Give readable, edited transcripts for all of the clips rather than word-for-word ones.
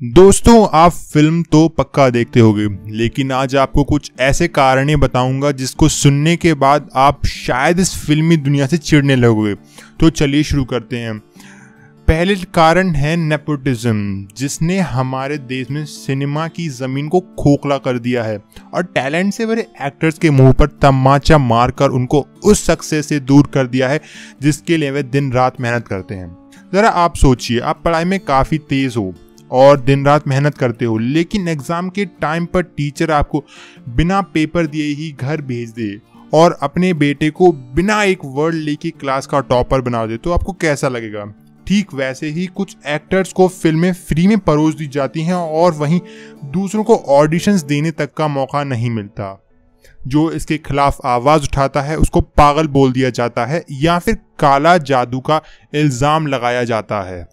दोस्तों, आप फिल्म तो पक्का देखते होंगे, लेकिन आज आपको कुछ ऐसे कारण बताऊंगा जिसको सुनने के बाद आप शायद इस फिल्मी दुनिया से चिढ़ने लगोगे। तो चलिए शुरू करते हैं। पहले कारण है नेपोटिज्म, जिसने हमारे देश में सिनेमा की जमीन को खोखला कर दिया है और टैलेंट से भरे एक्टर्स के मुंह पर तमाचा मारकर उनको उस सक्सेस से दूर कर दिया है जिसके लिए वे दिन रात मेहनत करते हैं। जरा आप सोचिए, आप पढ़ाई में काफ़ी तेज हो और दिन रात मेहनत करते हो, लेकिन एग्जाम के टाइम पर टीचर आपको बिना पेपर दिए ही घर भेज दे और अपने बेटे को बिना एक वर्ड लेके क्लास का टॉपर बना दे, तो आपको कैसा लगेगा? ठीक वैसे ही कुछ एक्टर्स को फिल्में फ्री में परोस दी जाती हैं और वहीं दूसरों को ऑडिशंस देने तक का मौका नहीं मिलता। जो इसके खिलाफ आवाज उठाता है उसको पागल बोल दिया जाता है या फिर काला जादू का इल्जाम लगाया जाता है।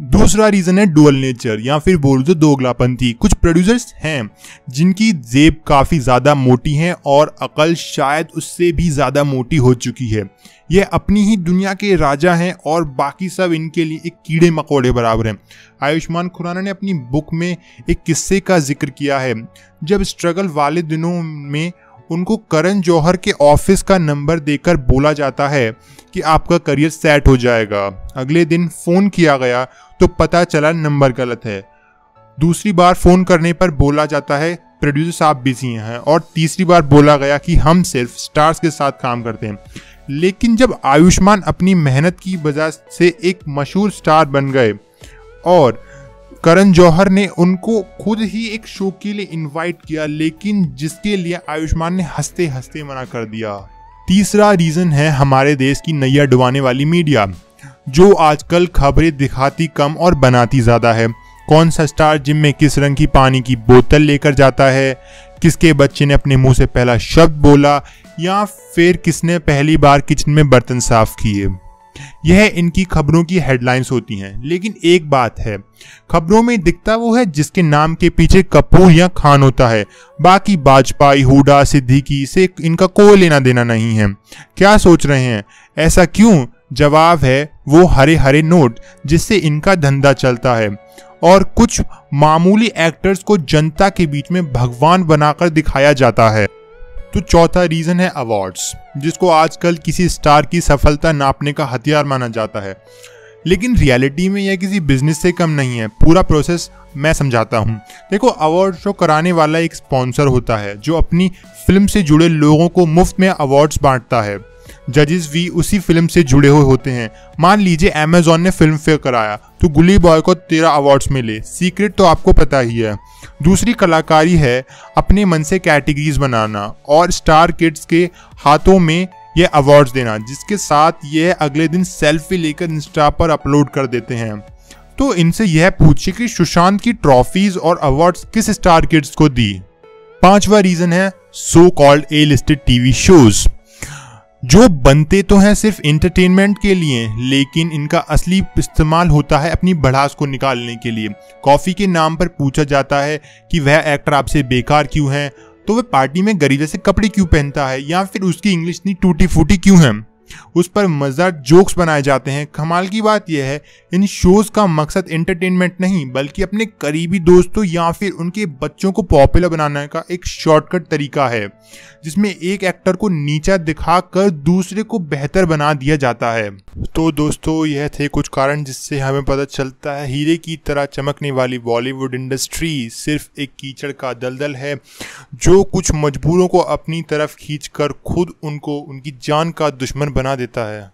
दूसरा रीजन है डुअल नेचर या फिर बोल दो दोगलापंथी। कुछ प्रोड्यूसर्स हैं जिनकी जेब काफी ज्यादा मोटी है और अकल शायद उससे भी ज्यादा मोटी हो चुकी है। ये अपनी ही दुनिया के राजा हैं और बाकी सब इनके लिए एक कीड़े मकोड़े बराबर हैं। आयुष्मान खुराना ने अपनी बुक में एक किस्से का जिक्र किया है, जब स्ट्रगल वाले दिनों में उनको करण जौहर के ऑफिस का नंबर देकर बोला जाता है कि आपका करियर सेट हो जाएगा। अगले दिन फोन किया गया तो पता चला नंबर गलत है। दूसरी बार फोन करने पर बोला जाता है प्रोड्यूसर साहब बिजी हैं, और तीसरी बार बोला गया कि हम सिर्फ स्टार्स के साथ काम करते हैं। लेकिन जब आयुष्मान अपनी मेहनत की वजह से एक मशहूर स्टार बन गए और करण जौहर ने उनको खुद ही एक शो के लिए इनवाइट किया, लेकिन जिसके लिए आयुष्मान ने हंसते हंसते मना कर दिया। तीसरा रीजन है हमारे देश की नैया डुबाने वाली मीडिया, जो आजकल खबरें दिखाती कम और बनाती ज्यादा है। कौन सा स्टार जिम में किस रंग की पानी की बोतल लेकर जाता है, किसके बच्चे ने अपने मुंह से पहला शब्द बोला, या फिर किसने पहली बार किचन में बर्तन साफ किए, यह इनकी खबरों की हेडलाइंस होती हैं। लेकिन एक बात है, खबरों में दिखता वो है जिसके नाम के पीछे कपूर या खान होता है। बाकी वाजपेयी, हुडा, सिद्दीकी से इनका कोई लेना देना नहीं है। क्या सोच रहे हैं, ऐसा क्यों? जवाब है वो हरे हरे नोट जिससे इनका धंधा चलता है, और कुछ मामूली एक्टर्स को जनता के बीच में भगवान बनाकर दिखाया जाता है। तो चौथा रीजन है अवार्ड्स, जिसको आजकल किसी स्टार की सफलता नापने का हथियार माना जाता है। लेकिन रियलिटी में यह किसी बिजनेस से कम नहीं है। पूरा प्रोसेस मैं समझाता हूँ। देखो, अवार्ड शो कराने वाला एक स्पॉन्सर होता है जो अपनी फिल्म से जुड़े लोगों को मुफ्त में अवार्ड्स बांटता है। जजेस भी उसी फिल्म से जुड़े हुए होते हैं। मान लीजिए अमेजॉन ने फिल्म फेयर कराया तो गुली बॉय को 13 अवार्ड्स मिले। सीक्रेट तो आपको पता ही है। दूसरी कलाकारी है अपने मन से कैटेगरीज बनाना और स्टार किड्स के हाथों में ये अवार्ड्स देना, जिसके साथ ये अगले दिन सेल्फी लेकर इंस्टा पर अपलोड कर देते हैं। तो इनसे यह पूछिए कि सुशांत की ट्रॉफीज और अवार्ड्स किस स्टार किड्स को दी। पांचवा रीजन है so called a listed TV shows, जो बनते तो हैं सिर्फ एंटरटेनमेंट के लिए, लेकिन इनका असली इस्तेमाल होता है अपनी भड़ास को निकालने के लिए। कॉफी के नाम पर पूछा जाता है कि वह एक्टर आपसे बेकार क्यों है, तो वह पार्टी में गरीब जैसे कपड़े क्यों पहनता है, या फिर उसकी इंग्लिश इतनी टूटी फूटी क्यों है। उस पर मजेदार जोक्स बनाए जाते हैं। कमाल की बात यह है, इन शोज का मकसद एंटरटेनमेंट नहीं बल्कि अपने करीबी दोस्तों या फिर उनके बच्चों को पॉपुलर बनाने का एक शॉर्टकट तरीका है, जिसमें एक एक्टर को नीचा दिखाकर दूसरे को बेहतर बना दिया जाता है। तो दोस्तों, यह थे कुछ कारण जिससे हमें पता चलता है हीरे की तरह चमकने वाली बॉलीवुड इंडस्ट्री सिर्फ एक कीचड़ का दलदल है, जो कुछ मजबूरों को अपनी तरफ खींचकर खुद उनको उनकी जान का दुश्मन बना देता है।